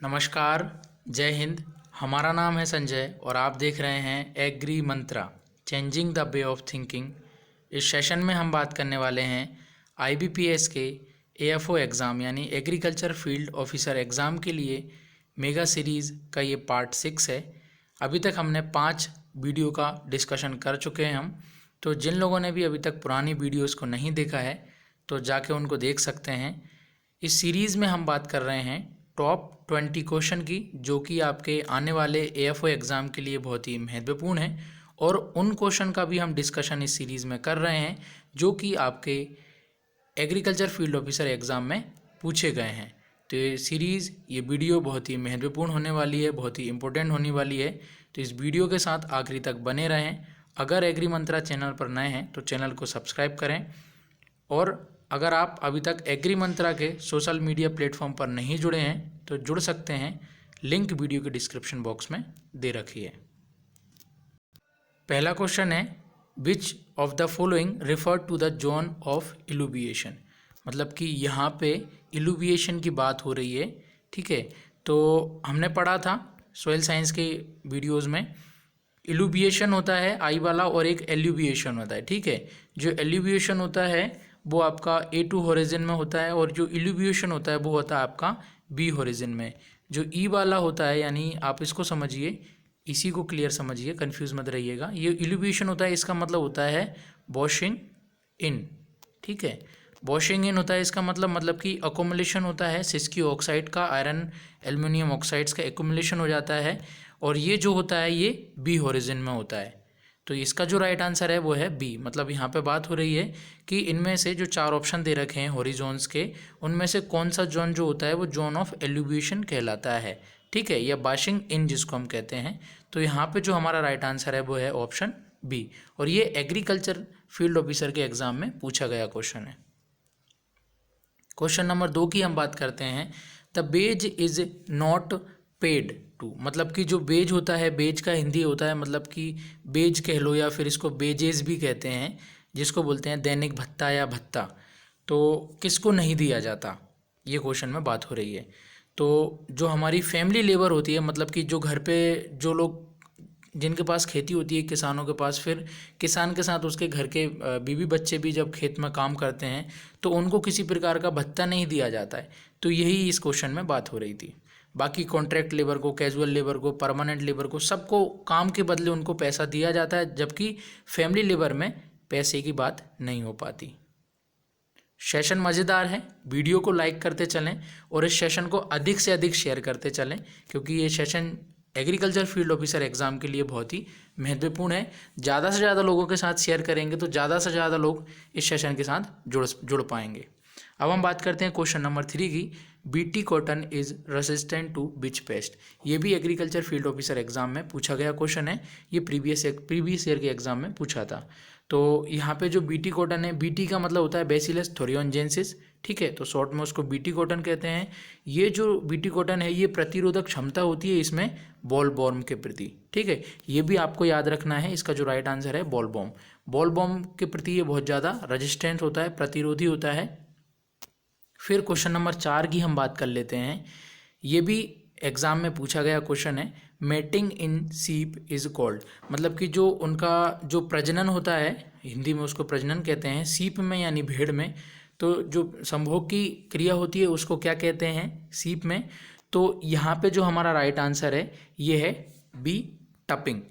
नमस्कार, जय हिंद। हमारा नाम है संजय और आप देख रहे हैं Agri Mantra, changing the way of thinking. इस सेशन में हम बात करने वाले हैं आईबीपीएस के एएफओ एग्ज़ाम यानी एग्रीकल्चर फील्ड ऑफिसर एग्ज़ाम के लिए मेगा सीरीज़ का ये पार्ट 6 है। अभी तक हमने 5 वीडियो का डिस्कशन कर चुके हैं हम। तो जिन लोगों ने भी अभी तक पुरानी वीडियोज़ को नहीं देखा है तो जाके उनको देख सकते हैं। इस सीरीज़ में हम बात कर रहे हैं टॉप 20 क्वेश्चन की, जो कि आपके आने वाले एएफओ एग्ज़ाम के लिए बहुत ही महत्वपूर्ण है। और उन क्वेश्चन का भी हम डिस्कशन इस सीरीज़ में कर रहे हैं जो कि आपके एग्रीकल्चर फील्ड ऑफिसर एग्ज़ाम में पूछे गए हैं। तो ये वीडियो बहुत ही महत्वपूर्ण होने वाली है, बहुत ही इम्पोर्टेंट होने वाली है। तो इस वीडियो के साथ आखिरी तक बने रहें। अगर एग्री मंत्रा चैनल पर नए हैं तो चैनल को सब्सक्राइब करें, और अगर आप अभी तक एग्री मंत्रा के सोशल मीडिया प्लेटफॉर्म पर नहीं जुड़े हैं तो जुड़ सकते हैं, लिंक वीडियो के डिस्क्रिप्शन बॉक्स में दे रखी है। पहला क्वेश्चन है, which of the following refer to the zone of illuviation. मतलब कि यहाँ पे इल्यूविएशन की बात हो रही है। ठीक है, तो हमने पढ़ा था सोयल साइंस के वीडियोज़ में, इल्यूविएशन होता है आई वाला और एक एल्यूविएशन होता है। ठीक है, जो एल्यूविएशन होता है वो आपका A2 होरिजन में होता है और जो इल्यूविएशन होता है वो होता है आपका B होरिजन में। जो ई वाला होता है, यानी आप इसको समझिए, इसी को क्लियर समझिए, कंफ्यूज मत रहिएगा। ये इल्यूविएशन होता है, इसका मतलब होता है वॉशिंग इन। ठीक है, वॉशिंग इन होता है, इसका मतलब कि अकोमुलेशन होता है सिसकी ऑक्साइड का, आयरन एल्युमिनियम ऑक्साइड्स का एकोमुलेशन हो जाता है। और ये जो होता है ये बी होरिजन में होता है। तो इसका जो राइट आंसर है वो है बी। मतलब यहाँ पे बात हो रही है कि इनमें से जो 4 ऑप्शन दे रखे हैं हॉरिजॉन्स के, उनमें से कौन सा जोन जो होता है वो जोन ऑफ एल्यूविएशन कहलाता है। ठीक है, या बाशिंग इन जिसको हम कहते हैं। तो यहाँ पे जो हमारा राइट आंसर है वो है ऑप्शन बी। और ये एग्रीकल्चर फील्ड ऑफिसर के एग्जाम में पूछा गया क्वेश्चन है। क्वेश्चन नंबर 2 की हम बात करते हैं, the base is not paid to. मतलब कि जो बेज होता है, बेज का हिंदी होता है मतलब कि बेज कह लो, या फिर इसको बेजेस भी कहते हैं, जिसको बोलते हैं दैनिक भत्ता या भत्ता। तो किसको नहीं दिया जाता, ये क्वेश्चन में बात हो रही है। तो जो हमारी फैमिली लेबर होती है, मतलब कि जो घर पे जो लोग जिनके पास खेती होती है, किसानों के पास, फिर किसान के साथ उसके घर के बीवी बच्चे भी जब खेत में काम करते हैं तो उनको किसी प्रकार का भत्ता नहीं दिया जाता है। तो यही इस क्वेश्चन में बात हो रही थी। बाकी कॉन्ट्रैक्ट लेबर को, कैजुअल लेबर को, परमानेंट लेबर को, सबको काम के बदले उनको पैसा दिया जाता है, जबकि फैमिली लेबर में पैसे की बात नहीं हो पाती। सेशन मज़ेदार है, वीडियो को लाइक करते चलें और इस सेशन को अधिक से अधिक शेयर करते चलें, क्योंकि ये session agriculture field officer exam के लिए बहुत ही महत्वपूर्ण है। ज़्यादा से ज़्यादा लोगों के साथ शेयर करेंगे तो ज़्यादा से ज़्यादा लोग इस सेशन के साथ जुड़ पाएंगे। अब हम बात करते हैं क्वेश्चन नंबर 3 की, BT cotton is resistant to which pest. ये भी एग्रीकल्चर फील्ड ऑफिसर एग्जाम में पूछा गया क्वेश्चन है। ये प्रीवियस ईयर के एग्जाम में पूछा था। तो यहाँ पे जो बीटी कॉटन है, बीटी का मतलब होता है बेसिलस थोरियोजेंसिस। ठीक है, तो शॉर्ट में उसको बीटी कॉटन कहते हैं। ये जो बीटी कॉटन है ये प्रतिरोधक क्षमता होती है इसमें बॉल बॉर्म के प्रति। ठीक है, ये भी आपको याद रखना है। इसका जो राइट आंसर है बॉल बॉर्म, बॉल बॉर्म के प्रति ये बहुत ज़्यादा रेजिस्टेंट होता है, प्रतिरोधी होता है। फिर क्वेश्चन नंबर 4 की हम बात कर लेते हैं। ये भी एग्ज़ाम में पूछा गया क्वेश्चन है, मेटिंग इन सीप इज़ कॉल्ड। मतलब कि जो उनका जो प्रजनन होता है, हिंदी में उसको प्रजनन कहते हैं, सीप में यानी भेड़ में। तो जो संभोग की क्रिया होती है उसको क्या कहते हैं, सीप में। तो यहाँ पे जो हमारा राइट आंसर है ये है बी, टपिंग।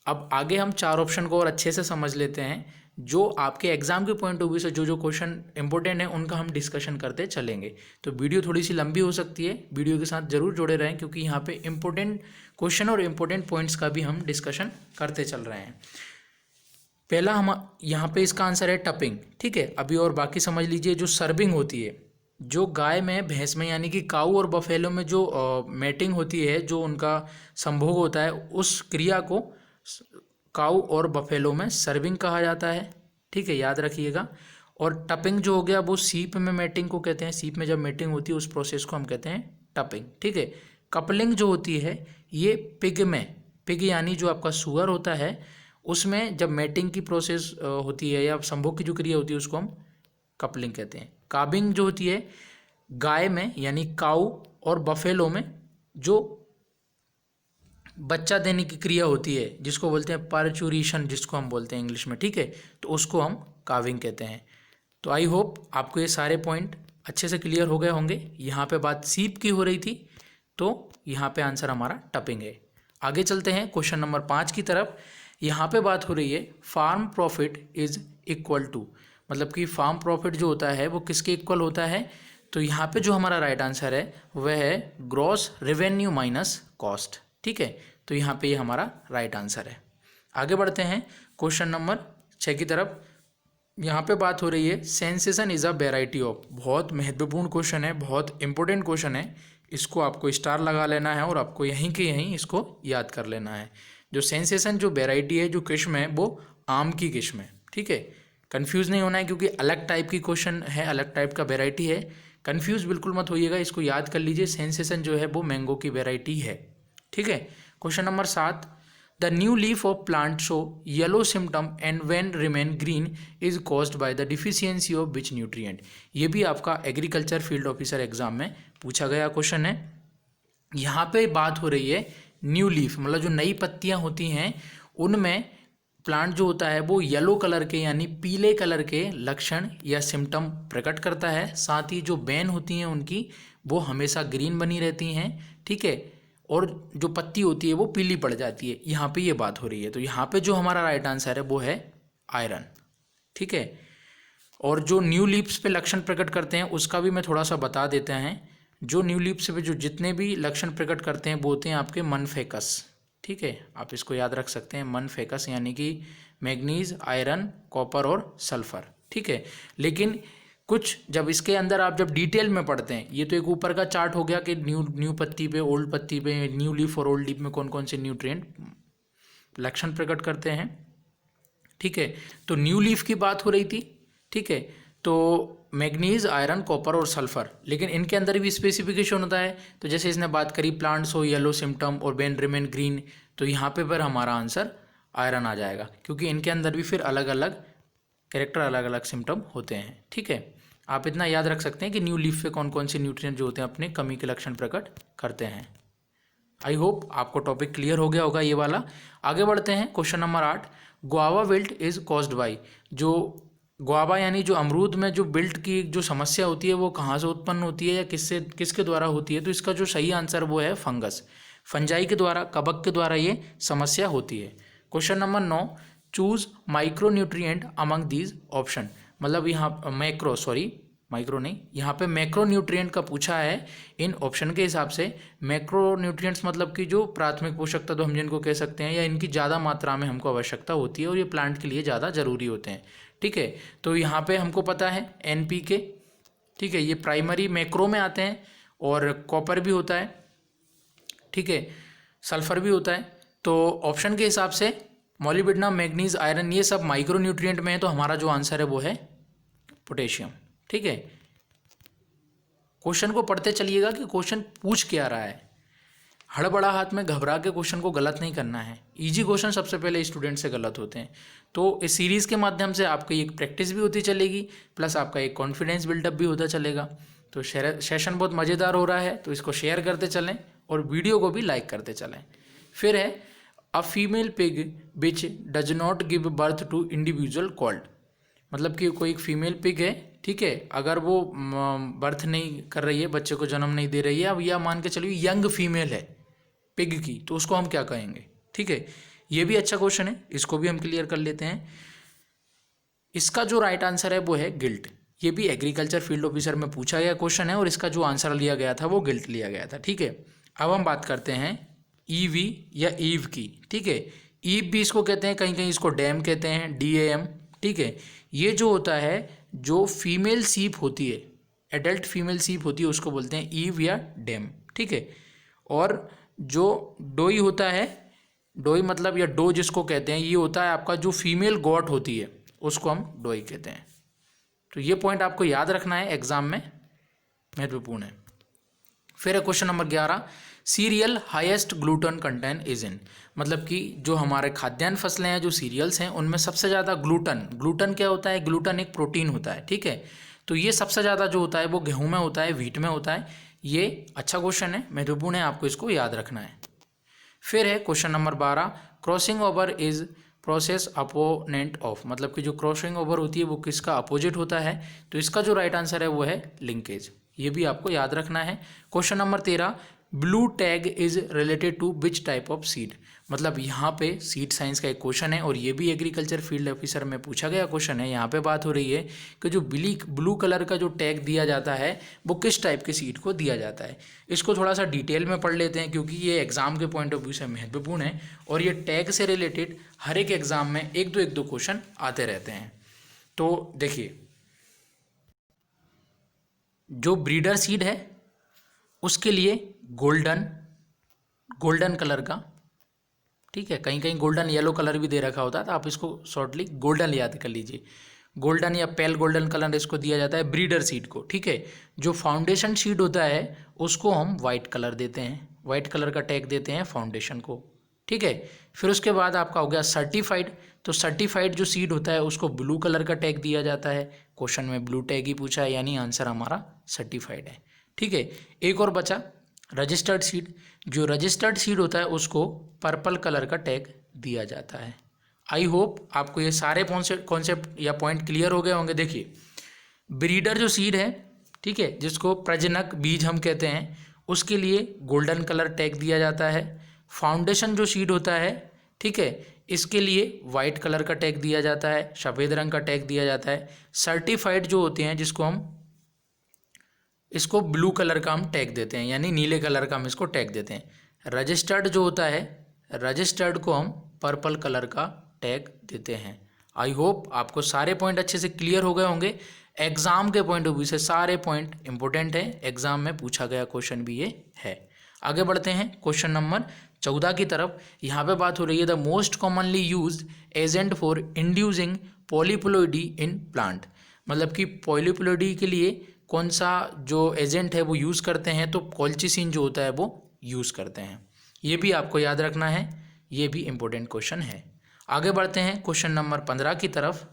अब आगे हम 4 ऑप्शन को और अच्छे से समझ लेते हैं। जो आपके एग्जाम के पॉइंट ऑफ व्यू से जो क्वेश्चन इंपॉर्टेंट है उनका हम डिस्कशन करते चलेंगे। तो वीडियो थोड़ी सी लंबी हो सकती है, वीडियो के साथ जरूर जुड़े रहें, क्योंकि यहाँ पे इंपॉर्टेंट क्वेश्चन और इंपॉर्टेंट पॉइंट्स का भी हम डिस्कशन करते चल रहे हैं। पहला हम यहाँ पे इसका आंसर है टपिंग। ठीक है, अभी और बाकी समझ लीजिए। जो सर्विंग होती है, जो गाय में, भैंस में, यानी कि काऊ और बफेलो में जो मैटिंग होती है, जो उनका संभोग होता है, उस क्रिया को काऊ और बफेलो में सर्विंग कहा जाता है। ठीक है, याद रखिएगा। और टपिंग जो हो गया वो सीप में मैटिंग को कहते हैं। सीप में जब मैटिंग होती है उस प्रोसेस को हम कहते हैं टपिंग। ठीक है, कपलिंग जो होती है ये पिग में, पिग यानी जो आपका सुअर होता है, उसमें जब मैटिंग की प्रोसेस होती है या संभोग की जो क्रिया होती है उसको हम कपलिंग कहते हैं। काबिंग जो होती है गाय में यानी काऊ और बफेलो में, जो बच्चा देने की क्रिया होती है जिसको बोलते हैं पार्चुरेशन, जिसको हम बोलते हैं इंग्लिश में, ठीक है, तो उसको हम काविंग कहते हैं। तो आई होप आपको ये सारे पॉइंट अच्छे से क्लियर हो गए होंगे। यहाँ पे बात सीप की हो रही थी, तो यहाँ पे आंसर हमारा टपिंग है। आगे चलते हैं क्वेश्चन नंबर 5 की तरफ। यहाँ पे बात हो रही है farm profit is equal to, मतलब कि फार्म प्रॉफिट जो होता है वो किसके इक्वल होता है। तो यहाँ पे जो हमारा राइट आंसर है वह है ग्रॉस रेवेन्यू माइनस कॉस्ट, ठीक है। तो यहाँ पे ये हमारा राइट आंसर है। आगे बढ़ते हैं क्वेश्चन नंबर 6 की तरफ। यहाँ पे बात हो रही है sensation is a variety of, बहुत महत्वपूर्ण क्वेश्चन है, बहुत इंपॉर्टेंट क्वेश्चन है। इसको आपको स्टार लगा लेना है और आपको यहीं के यहीं इसको याद कर लेना है। जो सेंसेशन जो वेराइटी है, जो किस्म है, वो आम की किस्म है, ठीक है। कन्फ्यूज़ नहीं होना है क्योंकि अलग टाइप की क्वेश्चन है, अलग टाइप का वेराइटी है। कन्फ्यूज बिल्कुल मत होइएगा, इसको याद कर लीजिए। सेंसेशन जो है वो मैंगो की वेराइटी है, ठीक है। Question number 7, the new leaf of plant show yellow symptom and when remain green is caused by the deficiency of which nutrient. ये भी आपका एग्रीकल्चर फील्ड ऑफिसर एग्जाम में पूछा गया क्वेश्चन है। यहाँ पे बात हो रही है न्यू लीफ, मतलब जो नई पत्तियाँ होती हैं उनमें प्लांट जो होता है वो येलो कलर के यानी पीले कलर के लक्षण या सिम्टम प्रकट करता है। साथ ही जो बेन होती हैं उनकी वो हमेशा ग्रीन बनी रहती हैं, ठीक है, और जो पत्ती होती है वो पीली पड़ जाती है। यहाँ पे ये बात हो रही है। तो यहाँ पे जो हमारा राइट आंसर है वो है आयरन, ठीक है। और जो न्यू लीव्स पे लक्षण प्रकट करते हैं उसका भी मैं थोड़ा सा बता देता है। जो न्यू लीव्स पे जो जितने भी लक्षण प्रकट करते हैं वो होते हैं आपके मन फेकस, ठीक है। आप इसको याद रख सकते हैं, मन फेकस यानी कि मैग्नीज, आयरन, कॉपर और सल्फर, ठीक है। लेकिन कुछ जब इसके अंदर आप जब डिटेल में पढ़ते हैं, ये तो एक ऊपर का चार्ट हो गया कि न्यू पत्ती पे, ओल्ड पत्ती पे, न्यू लीफ और ओल्ड लीफ में कौन कौन से न्यूट्रिएंट लक्षण प्रकट करते हैं, ठीक है। तो न्यू लीफ की बात हो रही थी, ठीक है। तो मैग्नीज, आयरन, कॉपर और सल्फर, लेकिन इनके अंदर भी स्पेसिफिकेशन होता है। तो जैसे इसने बात करी प्लांट्स हो येलो सिम्टम और बेन रिमेन ग्रीन, तो यहाँ पे पर हमारा आंसर आयरन आ जाएगा क्योंकि इनके अंदर भी फिर अलग अलग कैरेक्टर, अलग अलग सिम्टम होते हैं, ठीक है। आप इतना याद रख सकते हैं कि न्यू लीफ पे कौन कौन से न्यूट्रिएंट जो होते हैं अपने कमी के लक्षण प्रकट करते हैं। आई होप आपको टॉपिक क्लियर हो गया होगा ये वाला। आगे बढ़ते हैं question number 8, guava wilt is caused bye. जो गुआवा यानी जो अमरूद में जो विल्ट की जो समस्या होती है वो कहाँ से उत्पन्न होती है या किसके द्वारा होती है। तो इसका जो सही आंसर वो है फंगस, फंजाई के द्वारा, कवक के द्वारा ये समस्या होती है। Question number 9, choose micro nutrient among these option, मतलब यहाँ माइक्रो नहीं, यहाँ पे मैक्रो न्यूट्रिएंट का पूछा है। इन ऑप्शन के हिसाब से मैक्रो न्यूट्रिएंट्स मतलब कि जो प्राथमिक पोषक तत्व हम जिनको कह सकते हैं या इनकी ज़्यादा मात्रा में हमको आवश्यकता होती है और ये प्लांट के लिए ज़्यादा ज़रूरी होते हैं, ठीक है। तो यहाँ पे हमको पता है NPK, ठीक है, ये प्राइमरी मैक्रो में आते हैं, और कॉपर भी होता है, ठीक है, सल्फर भी होता है। तो ऑप्शन के हिसाब से मॉलिब्डेनम, मैग्नीज, आयरन ये सब माइक्रो न्यूट्रिएंट में है, तो हमारा जो आंसर है वो है पोटेशियम, ठीक है। क्वेश्चन को पढ़ते चलिएगा कि क्वेश्चन पूछ क्या रहा है। हड़बड़ा हाथ में घबरा के क्वेश्चन को गलत नहीं करना है। इजी क्वेश्चन सबसे पहले स्टूडेंट से गलत होते हैं। तो इस सीरीज़ के माध्यम से आपकी एक प्रैक्टिस भी होती चलेगी, प्लस आपका एक कॉन्फिडेंस बिल्डअप भी होता चलेगा। तो सेशन बहुत मज़ेदार हो रहा है, तो इसको शेयर करते चलें और वीडियो को भी लाइक करते चलें। फिर है a female pig which does not give birth to individual called, मतलब कि कोई एक फीमेल पिग है, ठीक है, अगर वो बर्थ नहीं कर रही है, बच्चे को जन्म नहीं दे रही है, अब या मान के चलिए यंग फीमेल है पिग की, तो उसको हम क्या कहेंगे, ठीक है। ये भी अच्छा क्वेश्चन है, इसको भी हम क्लियर कर लेते हैं। इसका जो राइट आंसर है वो है गिल्ट। ये भी एग्रीकल्चर फील्ड ऑफिसर में पूछा गया क्वेश्चन है और इसका जो आंसर लिया गया था वो गिल्ट लिया गया था, ठीक है। अब हम बात करते हैं ईवी या ईव की, ठीक है। ईव भी इसको कहते हैं, कहीं कहीं इसको डैम कहते हैं, DAM, ठीक है। ये जो होता है, जो फीमेल सीप होती है, एडल्ट फीमेल सीप होती है, उसको बोलते हैं ईव या डैम, ठीक है। और जो डोई होता है, डोई मतलब या डो जिसको कहते हैं, ये होता है आपका जो फीमेल गॉट होती है, उसको हम डोई कहते हैं। तो ये पॉइंट आपको याद रखना है, एग्जाम में महत्वपूर्ण है। फिर है question number 11, serial highest gluten content is in, मतलब कि जो हमारे खाद्यान्न फसलें हैं, जो सीरियल्स हैं, उनमें सबसे ज़्यादा ग्लूटेन क्या होता है, ग्लूटेन एक प्रोटीन होता है, ठीक है। तो ये सबसे ज़्यादा जो होता है वो गेहूं में होता है, व्हीट में होता है। ये अच्छा क्वेश्चन है, महत्वपूर्ण है, आपको इसको याद रखना है। फिर है question number 12, crossing over is process opponent of, मतलब कि जो क्रॉसिंग ओवर होती है वो किसका अपोजिट होता है, तो इसका जो राइट आंसर है वो है लिंकेज, ये भी आपको याद रखना है। Question number 13, blue tag is related to which type of seed, मतलब यहाँ पे सीड साइंस का एक क्वेश्चन है और ये भी एग्रीकल्चर फील्ड ऑफिसर में पूछा गया क्वेश्चन है। यहाँ पे बात हो रही है कि जो ब्लू कलर का जो टैग दिया जाता है वो किस टाइप के सीड को दिया जाता है। इसको थोड़ा सा डिटेल में पढ़ लेते हैं क्योंकि ये एग्जाम के पॉइंट ऑफ व्यू से महत्वपूर्ण है और ये टैग से रिलेटेड हर एक एग्जाम में एक दो क्वेश्चन आते रहते हैं। तो देखिए, जो ब्रीडर सीड है उसके लिए गोल्डन कलर का, ठीक है, कहीं कहीं गोल्डन येलो कलर भी दे रखा होता है, तो आप इसको शॉर्टली गोल्डन याद कर लीजिए। गोल्डन या पेल गोल्डन कलर इसको दिया जाता है ब्रीडर सीड को, ठीक है। जो फाउंडेशन सीड होता है उसको हम वाइट कलर देते हैं, वाइट कलर का टैग देते हैं फाउंडेशन को, ठीक है। फिर उसके बाद आपका हो गया सर्टिफाइड, तो सर्टिफाइड जो सीड होता है उसको ब्लू कलर का टैग दिया जाता है, क्वेश्चन में ब्लू टैग ही पूछा है, यानी आंसर हमारा सर्टिफाइड है, ठीक है। एक और बचा रजिस्टर्ड सीड, जो रजिस्टर्ड सीड होता है उसको पर्पल कलर का टैग दिया जाता है। आई होप आपको ये सारे कॉन्सेप्ट या पॉइंट क्लियर हो गए होंगे। देखिए, ब्रीडर जो सीड है, ठीक है, जिसको प्रजनक बीज हम कहते हैं, उसके लिए गोल्डन कलर टैग दिया जाता है। फाउंडेशन जो सीड होता है, ठीक है, इसके लिए वाइट कलर का टैग दिया जाता है, सफ़ेद रंग का टैग दिया जाता है। सर्टिफाइड जो होते हैं जिसको हम इसको ब्लू कलर का हम टैग देते हैं, यानी नीले कलर का हम इसको टैग देते हैं। रजिस्टर्ड जो होता है, रजिस्टर्ड को हम पर्पल कलर का टैग देते हैं। आई होप आपको सारे पॉइंट अच्छे से क्लियर हो गए होंगे। एग्जाम के पॉइंट ऑफ व्यू से सारे पॉइंट इंपॉर्टेंट है, एग्जाम में पूछा गया क्वेश्चन भी ये है। आगे बढ़ते हैं क्वेश्चन नंबर 14 की तरफ। यहाँ पे बात हो रही है the most commonly used agent for inducing polyploidy in plant, मतलब कि पॉलीप्लोइडी के लिए कौन सा जो एजेंट है वो यूज़ करते हैं, तो कॉल्चिसिन जो होता है वो यूज़ करते हैं। ये भी आपको याद रखना है, ये भी इम्पोर्टेंट क्वेश्चन है। आगे बढ़ते हैं क्वेश्चन नंबर 15 की तरफ।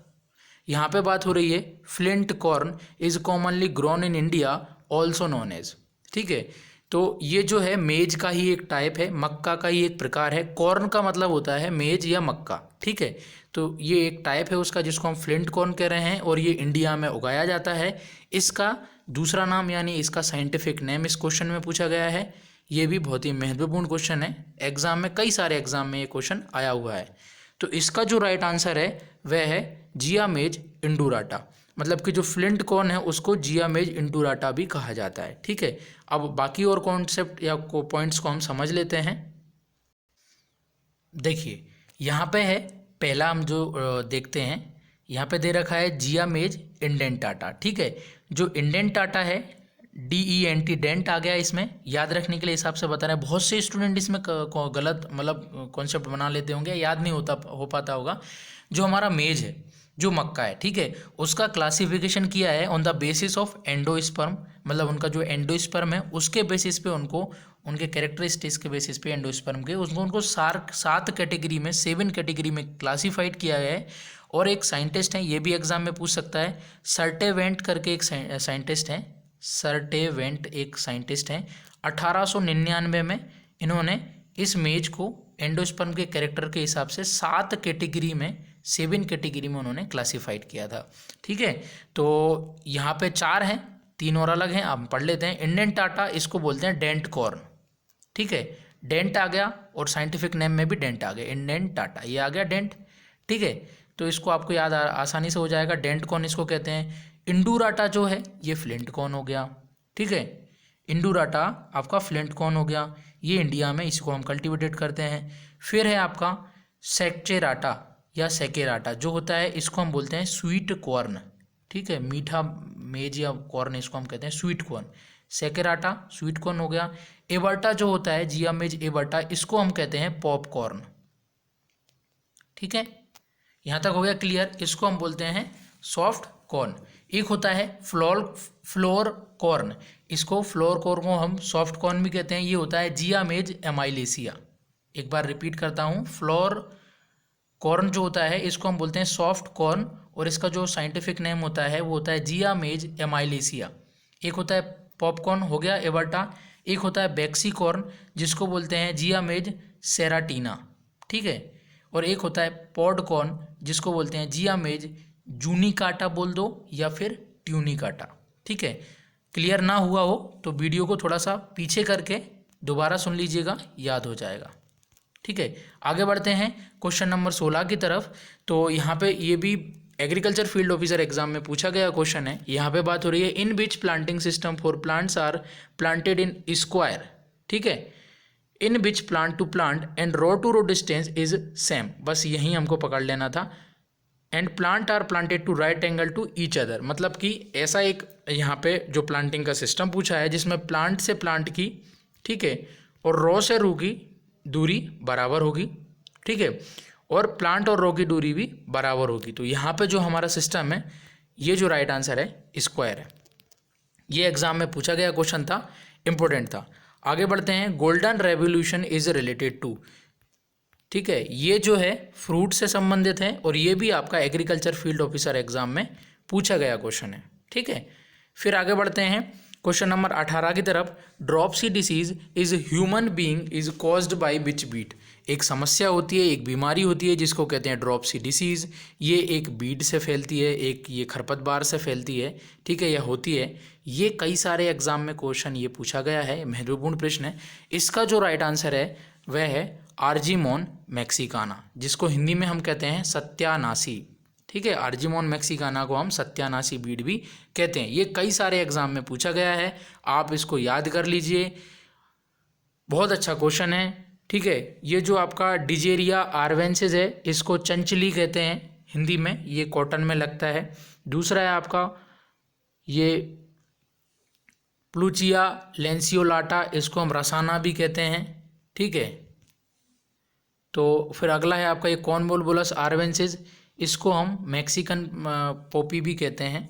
यहाँ पे बात हो रही है flint corn is commonly grown in India also known as, ठीक है। तो ये जो है मेज का ही एक टाइप है, मक्का का ही एक प्रकार है। कॉर्न का मतलब होता है मेज या मक्का, ठीक है। तो ये एक टाइप है उसका जिसको हम फ्लिंट कॉर्न कह रहे हैं और ये इंडिया में उगाया जाता है। इसका दूसरा नाम यानी इसका साइंटिफिक नेम इस क्वेश्चन में पूछा गया है। ये भी बहुत ही महत्वपूर्ण क्वेश्चन है, एग्जाम में कई सारे एग्जाम में ये क्वेश्चन आया हुआ है। तो इसका जो राइट आंसर है वह है जियामेज इंडुराटा, मतलब कि जो फ्लिंट कॉर्न है उसको जियामेज इंडुराटा भी कहा जाता है, ठीक है। अब बाकी और कॉन्सेप्ट या पॉइंट्स को हम समझ लेते हैं। देखिए, यहाँ पे है पहला हम जो देखते हैं, यहाँ पे दे रखा है जियामेज इंडेंटाटा, ठीक है। जो इंडेंटाटा है DENT डेंट आ गया, इसमें याद रखने के लिए हिसाब से बता रहे हैं। बहुत से स्टूडेंट इसमें गलत मतलब कॉन्सेप्ट बना लेते होंगे, याद नहीं हो पाता होगा। जो हमारा मेज है, जो मक्का है, ठीक है, उसका क्लासिफिकेशन किया है on the basis of endosperm, मतलब उनका जो एंडोस्पर्म है उसके बेसिस पे उनको, उनके कैरेक्टरिस्टिक्स के बेसिस पे एंडोस्पर्म के उनको 7 कैटेगरी में 7 कैटेगरी में क्लासीफाइड किया गया है। और एक साइंटिस्ट है, ये भी एग्जाम में पूछ सकता है, सर्टेवेंट करके एक साइंटिस्ट है, सर्टेवेंट एक साइंटिस्ट हैं। 1899 में इन्होंने इस मेज को एंडोस्पर्म के कैरेक्टर के हिसाब से 7 कैटेगरी में 7 कैटेगरी में उन्होंने क्लासिफाइड किया था, ठीक है। तो यहाँ पे 4 हैं, 3 और अलग हैं, आप पढ़ लेते हैं। इंडेंटाटा इसको बोलते हैं डेंट कॉर्न, ठीक है, डेंट आ गया और साइंटिफिक नेम में भी डेंट आ गया, इंडेंटाटा ये आ गया डेंट, ठीक है। तो इसको आपको याद आसानी से हो जाएगा, डेंट कॉर्न इसको कहते हैं। इंडुराटा जो है ये फ्लिंट कॉर्न हो गया, ठीक है, इंडुराटा आपका फ्लिंट कॉर्न हो गया, ये इंडिया में इसको हम कल्टिवेटेड करते हैं। फिर है आपका सेक्चेराटा या सेकेराटा जो होता है, इसको हम बोलते हैं स्वीट कॉर्न, ठीक है, मीठा मेज या कॉर्न इसको हम कहते हैं स्वीट कॉर्न। सेकेराटा स्वीट कॉर्न हो गया। एवर्टा जो होता है जियामेज एवर्टा, इसको हम कहते हैं पॉपकॉर्न, ठीक है। यहाँ तक हो गया क्लियर। इसको हम बोलते हैं सॉफ्ट कॉर्न। एक होता है फ्लोर कॉर्न, इसको फ्लोर कॉर्न को हम सॉफ्ट कॉर्न भी कहते हैं, ये होता है जियामेज एमाइलेसिया। एक बार रिपीट करता हूँ, फ्लोर कॉर्न जो होता है इसको हम बोलते हैं सॉफ्ट कॉर्न और इसका जो साइंटिफिक नेम होता है वो होता है जियामेज एमाइलेसिया। एक होता है पॉपकॉर्न हो गया एवर्टा, एक होता है बैक्सीकॉर्न जिसको बोलते हैं जियामेज सेराटीना, ठीक है, और एक होता है पॉडकॉर्न जिसको बोलते हैं जियामेज जूनिकाटा बोल दो या फिर ट्यूनिकाटा, ठीक है। क्लियर ना हुआ हो तो वीडियो को थोड़ा सा पीछे करके दोबारा सुन लीजिएगा, याद हो जाएगा, ठीक है। आगे बढ़ते हैं क्वेश्चन नंबर 16 की तरफ। तो यहाँ पे ये भी एग्रीकल्चर फील्ड ऑफिसर एग्जाम में पूछा गया क्वेश्चन है। यहाँ पे बात हो रही है in which planting system for plants are planted in square, ठीक है, in which plant to plant and row to row distance is same, बस यही हमको पकड़ लेना था। And plant are planted to right angle to each other, मतलब कि ऐसा एक यहाँ पे जो प्लांटिंग का सिस्टम पूछा है जिसमें प्लांट से प्लांट की, ठीक है, और रो से रो की दूरी बराबर होगी, ठीक है, और प्लांट और रो की दूरी भी बराबर होगी। तो यहाँ पे जो हमारा सिस्टम है ये जो राइट आंसर है स्क्वायर है। ये एग्जाम में पूछा गया क्वेश्चन था, इंपॉर्टेंट था। आगे बढ़ते हैं, golden revolution is related to, ठीक है, ये जो है फ्रूट से संबंधित है और ये भी आपका एग्रीकल्चर फील्ड ऑफिसर एग्जाम में पूछा गया क्वेश्चन है, ठीक है। फिर आगे बढ़ते हैं क्वेश्चन नंबर 18 की तरफ। Dropsy disease is human being is caused by which beet, एक समस्या होती है, एक बीमारी होती है जिसको कहते हैं ड्रॉपसी डिसीज। ये एक बीड से फैलती है, एक ये खरपतवार से फैलती है, ठीक है, यह होती है। ये कई सारे एग्जाम में क्वेश्चन ये पूछा गया है, महत्वपूर्ण प्रश्न है। इसका जो राइट आंसर है वह है आर्जीमोन मैक्सिकाना, जिसको हिंदी में हम कहते हैं सत्यानाशी, ठीक है। आर्जीमोन मैक्सिकाना को हम सत्यानाशी बीड भी कहते हैं। ये कई सारे एग्जाम में पूछा गया है, आप इसको याद कर लीजिए, बहुत अच्छा क्वेश्चन है, ठीक है। ये जो आपका डिजेरिया आर्वेंसिस है इसको चंचली कहते हैं हिंदी में, ये कॉटन में लगता है। दूसरा है आपका ये प्लूचिया लेंसियोलाटा, इसको हम रसाना भी कहते हैं, ठीक है। तो फिर अगला है आपका ये कॉर्नवोल्वुलस आर्वेंसिस, इसको हम मैक्सिकन पॉपी भी कहते हैं।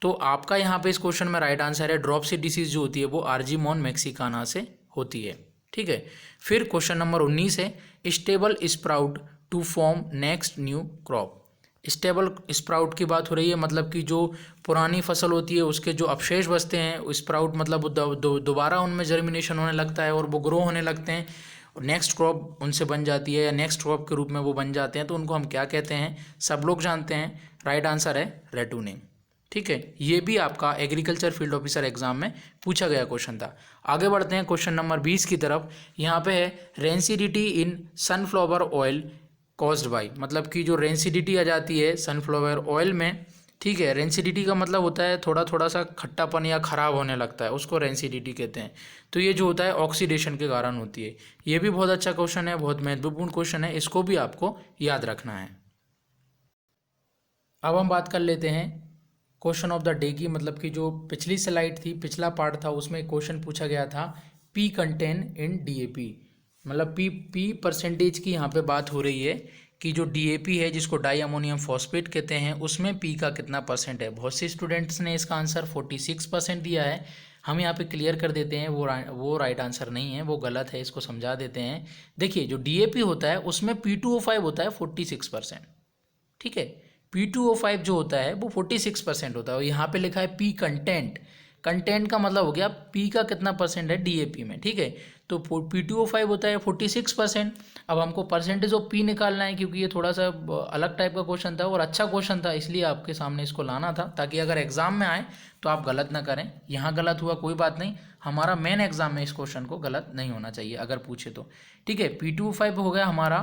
तो आपका यहाँ पे इस क्वेश्चन में राइट आंसर है ड्रॉपसी डिसीज जो होती है वो आर्जीमोन मैक्सिकाना से होती है, ठीक है। फिर क्वेश्चन नंबर 19 है, stable sprout to form next new crop. Stable sprout की बात हो रही है, मतलब कि जो पुरानी फसल होती है उसके जो अवशेष बचते हैं, स्प्राउट मतलब दोबारा उनमें जर्मिनेशन होने लगता है और वो ग्रो होने लगते हैं, नेक्स्ट क्रॉप उनसे बन जाती है या नेक्स्ट क्रॉप के रूप में वो बन जाते हैं, तो उनको हम क्या कहते हैं, सब लोग जानते हैं। राइट आंसर है रेटूनिंग, ठीक है। ये भी आपका एग्रीकल्चर फील्ड ऑफिसर एग्जाम में पूछा गया क्वेश्चन था। आगे बढ़ते हैं क्वेश्चन नंबर 20 की तरफ। यहाँ पे है rancidity in sunflower oil caused by, मतलब कि जो रेंसिडिटी आ जाती है सनफ्लावर ऑयल में, ठीक है, रेंसिडिटी का मतलब होता है थोड़ा थोड़ा सा खट्टापन या ख़राब होने लगता है, उसको रेंसिडिटी कहते हैं। तो ये जो होता है ऑक्सीडेशन के कारण होती है। ये भी बहुत अच्छा क्वेश्चन है, बहुत महत्वपूर्ण क्वेश्चन है, इसको भी आपको याद रखना है। अब हम बात कर लेते हैं क्वेश्चन ऑफ द डे की, मतलब कि जो पिछली स्लाइड थी, पिछला पार्ट था, उसमें क्वेश्चन पूछा गया था पी कंटेन इन डीएपी, मतलब पी परसेंटेज की यहाँ पे बात हो रही है कि जो डीएपी है जिसको डाई अमोनियम फॉस्फेट कहते हैं उसमें पी का कितना परसेंट है। बहुत से स्टूडेंट्स ने इसका आंसर 46% दिया है। हम यहाँ पे क्लियर कर देते हैं वो राइट आंसर नहीं है, वो गलत है, इसको समझा देते हैं। देखिए जो डीएपी होता है उसमें P2O5 होता है 46%, ठीक है। P2O5 जो होता है वो 46% होता है और यहाँ पे लिखा है पी कंटेंट, कंटेंट का मतलब हो गया पी का कितना परसेंट है डीएपी में, ठीक है। तो P2O5 होता है 46%। अब हमको परसेंटेज ऑफ पी निकालना है, क्योंकि ये थोड़ा सा अलग टाइप का क्वेश्चन था और अच्छा क्वेश्चन था, इसलिए आपके सामने इसको लाना था ताकि अगर एग्जाम में आए तो आप गलत ना करें। यहाँ गलत हुआ कोई बात नहीं, हमारा मेन एग्जाम में इस क्वेश्चन को गलत नहीं होना चाहिए अगर पूछे तो, ठीक है। P2O5 हो गया हमारा,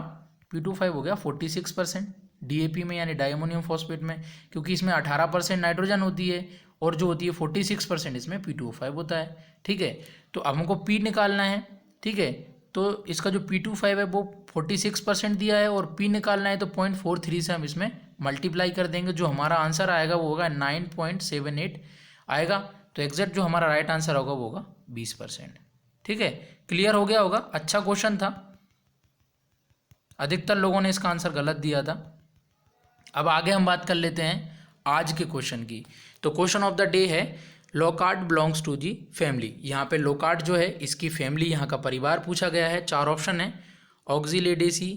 P2O5 हो गया 46% डीएपी में यानी डायमोनियम फॉस्फेट में, क्योंकि इसमें 18% नाइट्रोजन होती है और जो होती है 46% इसमें P2O5 होता है, ठीक है। तो अब हमको P निकालना है, ठीक है। तो इसका जो P2O5 है वो 46% दिया है और P निकालना है तो 0.43 से हम इसमें मल्टीप्लाई कर देंगे, जो हमारा आंसर आएगा वो होगा 9.78 आएगा। तो एग्जैक्ट जो हमारा राइट आंसर होगा वो होगा 20%, ठीक है। क्लियर हो गया होगा, अच्छा क्वेश्चन था, अधिकतर लोगों ने इसका आंसर गलत दिया था। अब आगे हम बात कर लेते हैं आज के क्वेश्चन की। तो क्वेश्चन ऑफ द डे है loquat belongs to the family. यहाँ पे लोकार्ड जो है इसकी फैमिली, यहाँ का परिवार पूछा गया है। 4 ऑप्शन है, ऑक्सीलेडेसी,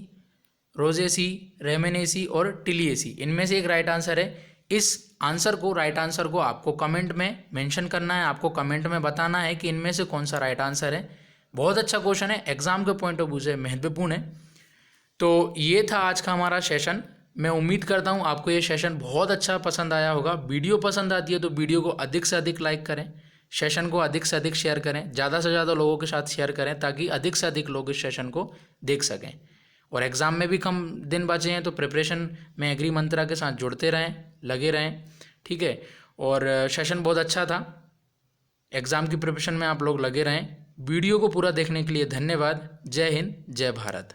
रोजेसी, रेमेनेसी और टिलिएसी। इनमें से एक राइट आंसर है इस आंसर को, राइट आंसर को आपको कमेंट में मेंशन करना है, आपको कमेंट में बताना है कि इनमें से कौन सा राइट आंसर है। बहुत अच्छा क्वेश्चन है, एग्जाम के पॉइंट ऑफ व्यू से महत्वपूर्ण है। तो ये था आज का हमारा सेशन। मैं उम्मीद करता हूँ आपको ये सेशन बहुत अच्छा पसंद आया होगा। वीडियो पसंद आती है तो वीडियो को अधिक से अधिक लाइक करें, सेशन को अधिक से अधिक शेयर करें, ज़्यादा से ज़्यादा लोगों के साथ शेयर करें ताकि अधिक से अधिक लोग इस सेशन को देख सकें। और एग्ज़ाम में भी कम दिन बचे हैं तो प्रिपरेशन में एग्री मंत्रा के साथ जुड़ते रहें, लगे रहें, ठीक है। और सेशन बहुत अच्छा था, एग्ज़ाम की प्रिपरेशन में आप लोग लगे रहें। वीडियो को पूरा देखने के लिए धन्यवाद। जय हिंद, जय भारत।